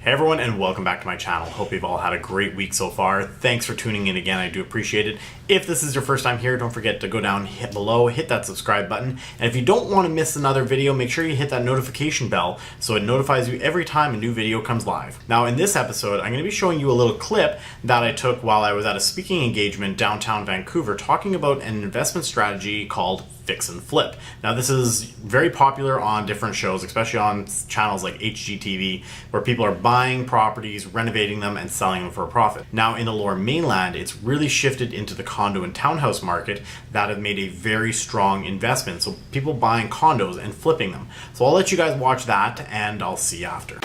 Hey everyone, and welcome back to my channel. Hope you've all had a great week so far. Thanks for tuning in again. I do appreciate it. If this is your first time here, don't forget to go down, hit below, hit that subscribe button. And if you don't want to miss another video, make sure you hit that notification bell so it notifies you every time a new video comes live. Now in this episode, I'm going to be showing you a little clip that I took while I was at a speaking engagement downtown Vancouver talking about an investment strategy called fix and flip. Now this is very popular on different shows, especially on channels like HGTV, where people are buying properties, renovating them, and selling them for a profit. Now in the Lower Mainland, it's really shifted into the condo and townhouse market that have made a very strong investment. So people buying condos and flipping them. So I'll let you guys watch that and I'll see you after.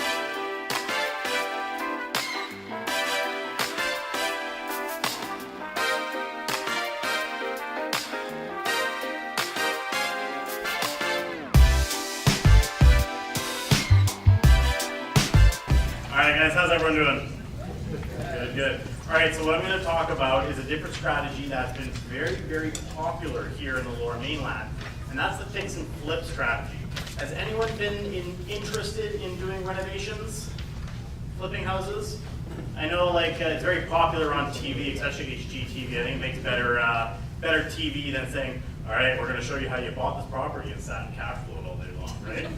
Alright guys, how's everyone doing? Good, good. Alright, so what I'm going to talk about is a different strategy that's been very, very popular here in the Lower Mainland, and that's the fix and flip strategy. Has anyone been interested in doing renovations? Flipping houses? I know it's very popular on TV, especially HGTV. I think it makes better TV than saying, alright, we're going to show you how you bought this property and sat in cash flow all day long, right?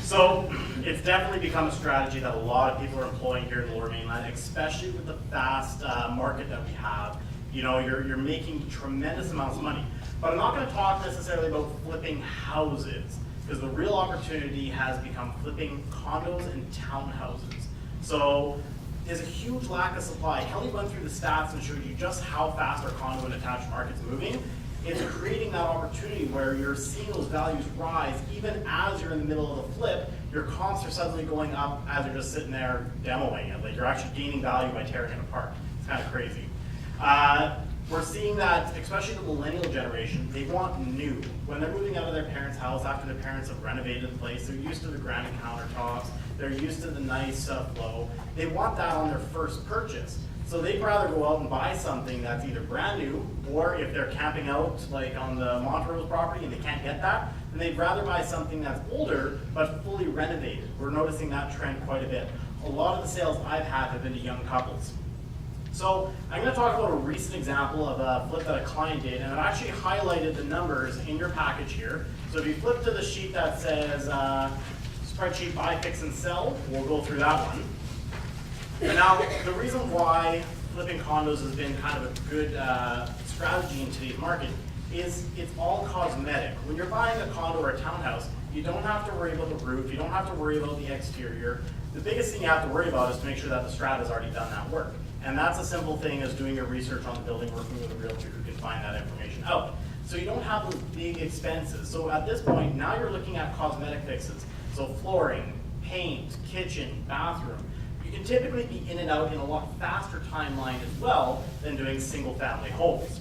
So it's definitely become a strategy that a lot of people are employing here in the Lower Mainland, especially with the fast market that we have. You know, you're making tremendous amounts of money. But I'm not going to talk necessarily about flipping houses, because the real opportunity has become flipping condos and townhouses. So there's a huge lack of supply. Kelly went through the stats and showed you just how fast our condo and attached market's moving. It's creating that opportunity where you're seeing those values rise even as you're in the middle of the flip. Your comps are suddenly going up as you're just sitting there demoing it. Like you're actually gaining value by tearing it apart. It's kind of crazy. We're seeing that, especially the millennial generation, they want new. When they're moving out of their parents' house after their parents have renovated the place, they're used to the granite countertops, they're used to the nice flow. They want that on their first purchase. So they'd rather go out and buy something that's either brand new, or if they're camping out like on the Montrose property and they can't get that, then they'd rather buy something that's older but fully renovated. We're noticing that trend quite a bit. A lot of the sales I've had have been to young couples. So I'm going to talk about a recent example of a flip that a client did, and I've actually highlighted the numbers in your package here. So if you flip to the sheet that says spreadsheet buy, fix, and sell, we'll go through that one. And now, the reason why flipping condos has been kind of a good strategy in today's market is it's all cosmetic. When you're buying a condo or a townhouse, you don't have to worry about the roof, you don't have to worry about the exterior. The biggest thing you have to worry about is to make sure that the strat has already done that work. And that's a simple thing as doing your research on the building, working with a realtor who can find that information out. So you don't have those big expenses. So at this point, now you're looking at cosmetic fixes. So flooring, paint, kitchen, bathroom. You can typically be in and out in a lot faster timeline as well than doing single family homes.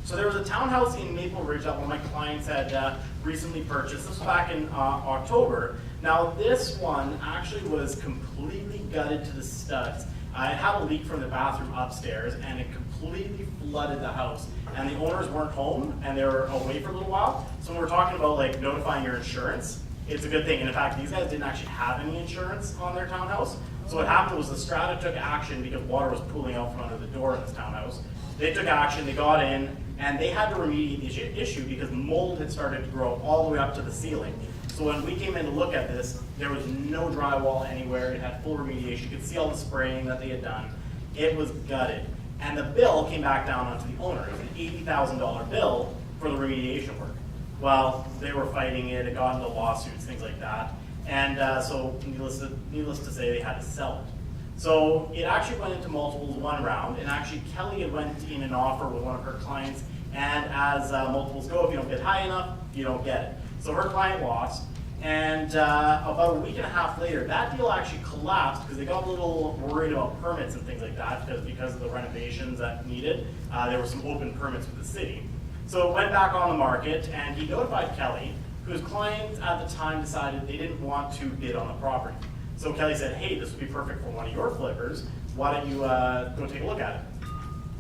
So there was a townhouse in Maple Ridge that one of my clients had recently purchased. This was back in October. Now this one actually was completely gutted to the studs. It had a leak from the bathroom upstairs and it completely flooded the house. And the owners weren't home and they were away for a little while. So when we're talking about like notifying your insurance, it's a good thing. And in fact, these guys didn't actually have any insurance on their townhouse. So what happened was the strata took action because water was pooling out from under the door in this townhouse. They took action, they got in, and they had to remediate the issue because mold had started to grow all the way up to the ceiling. So when we came in to look at this, there was no drywall anywhere. It had full remediation. You could see all the spraying that they had done. It was gutted. And the bill came back down onto the owner. It was an $80,000 bill for the remediation work. Well, they were fighting it. It got into lawsuits, things like that. And so needless to say, they had to sell it. So it actually went into multiples one round, and actually Kelly had went in an offer with one of her clients, and as multiples go, if you don't bid high enough, you don't get it. So her client lost, and about a week and a half later, that deal actually collapsed because they got a little worried about permits and things like that because of the renovations that needed. There were some open permits with the city. So it went back on the market, and he notified Kelly, whose client at the time decided they didn't want to bid on the property. So Kelly said, hey, this would be perfect for one of your flippers. Why don't you go take a look at it?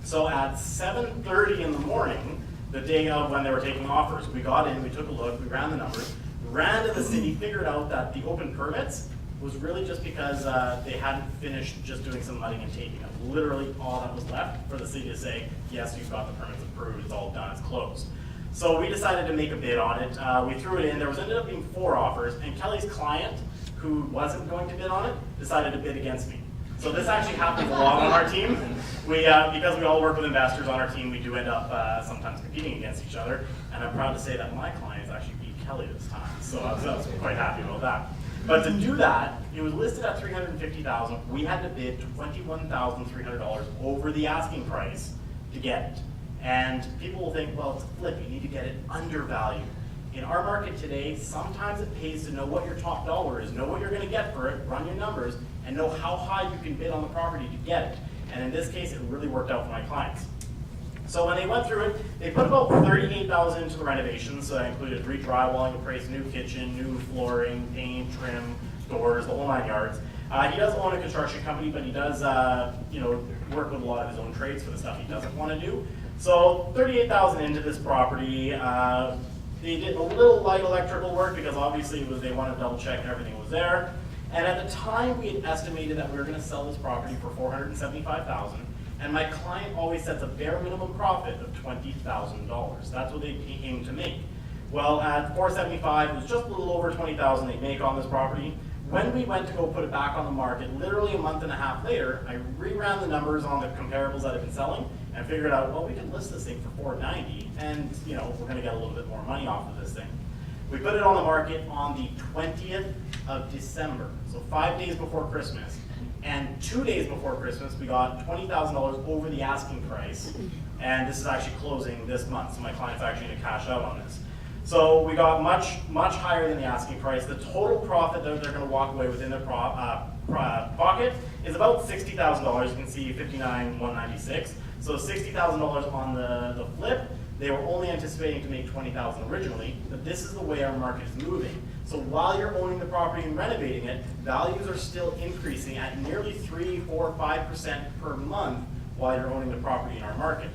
So at 7:30 in the morning, the day of when they were taking offers, we got in, we took a look, we ran the numbers, ran to the city, figured out that the open permits was really just because they hadn't finished just doing some letting and taking. That was literally all that was left for the city to say, yes, you've got the permits approved, it's all done, it's closed. So we decided to make a bid on it. We threw it in. There ended up being 4 offers, and Kelly's client, who wasn't going to bid on it, decided to bid against me. So this actually happens a lot on our team. Because we all work with investors on our team, we do end up sometimes competing against each other. And I'm proud to say that my clients actually beat Kelly this time. So I was quite happy about that. But to do that, it was listed at $350,000. We had to bid $21,300 over the asking price to get it. And people will think, well, it's a flip, you need to get it undervalued. In our market today, sometimes it pays to know what your top dollar is, know what you're going to get for it, run your numbers, and know how high you can bid on the property to get it. And in this case, it really worked out for my clients. So when they went through it, they put about $38,000 into the renovations. So that included re-drywalling, appraised new kitchen, new flooring, paint, trim, doors, the whole 9 yards. He does own a construction company, but he does work with a lot of his own trades for the stuff he doesn't want to do. So $38,000 into this property. They did a little light electrical work because obviously they wanted to double check everything was there. And at the time, we had estimated that we were going to sell this property for $475,000. And my client always sets a bare minimum profit of $20,000. That's what they aim to make. Well, at $475,000, it was just a little over $20,000 they make on this property. When we went to go put it back on the market, literally a month and a half later, I reran the numbers on the comparables that had been selling and figured out, well, we can list this thing for $490, and we're going to get a little bit more money off of this thing. We put it on the market on the 20th of December, so 5 days before Christmas. And 2 days before Christmas, we got $20,000 over the asking price, and this is actually closing this month, so my client's actually going to cash out on this. So we got much higher than the asking price. The total profit that they're going to walk away with in their pocket is about $60,000. You can see $59,196. So $60,000 on the flip. They were only anticipating to make $20,000 originally, but this is the way our market is moving. So while you're owning the property and renovating it, values are still increasing at nearly 3, 4, 5% per month while you're owning the property in our market.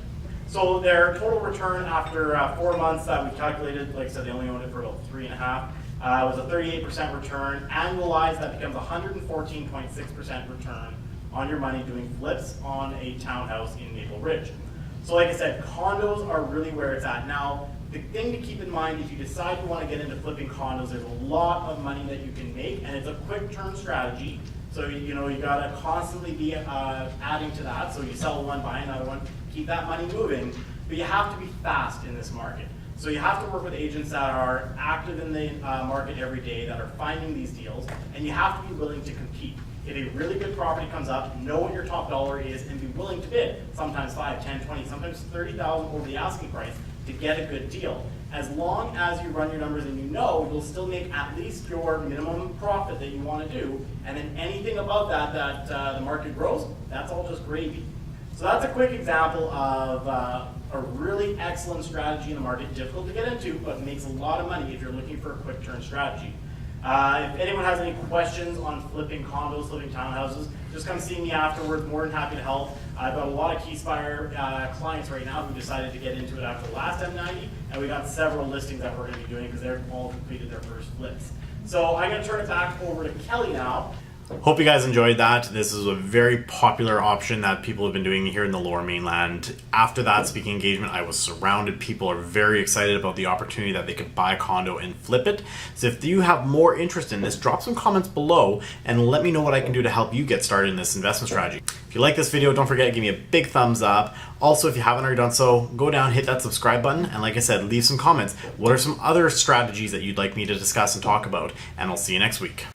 So their total return after 4 months that we calculated, like I said, they only owned it for about 3.5, was a 38% return. Annualized, that becomes 114.6% return on your money doing flips on a townhouse in Maple Ridge. So like I said, condos are really where it's at. Now, the thing to keep in mind, if you decide you want to get into flipping condos, there's a lot of money that you can make, and it's a quick turn strategy. So you got to constantly be adding to that. So you sell one, buy another one, keep that money moving, but you have to be fast in this market. So you have to work with agents that are active in the market every day, that are finding these deals, and you have to be willing to compete. If a really good property comes up, know what your top dollar is and be willing to bid, sometimes 5, 10, 20, sometimes $30,000 over the asking price to get a good deal. As long as you run your numbers and you'll still make at least your minimum profit that you want to do, and then anything above that the market grows, that's all just gravy. So that's a quick example of a really excellent strategy in the market, difficult to get into, but makes a lot of money if you're looking for a quick turn strategy. If anyone has any questions on flipping condos, flipping townhouses, just come see me afterwards. More than happy to help. I've got a lot of Keyspire clients right now who decided to get into it after the last M90, and we got several listings that we're going to be doing because they've all completed their first flips. So I'm going to turn it back over to Kelly now. Hope you guys enjoyed that. This is a very popular option that people have been doing here in the Lower Mainland. After that speaking engagement, I was surrounded. People are very excited about the opportunity that they could buy a condo and flip it. So if you have more interest in this, drop some comments below and let me know what I can do to help you get started in this investment strategy. If you like this video, don't forget to give me a big thumbs up. Also, if you haven't already done so, go down, hit that subscribe button, and like I said, leave some comments. What are some other strategies that you'd like me to discuss and talk about? And I'll see you next week.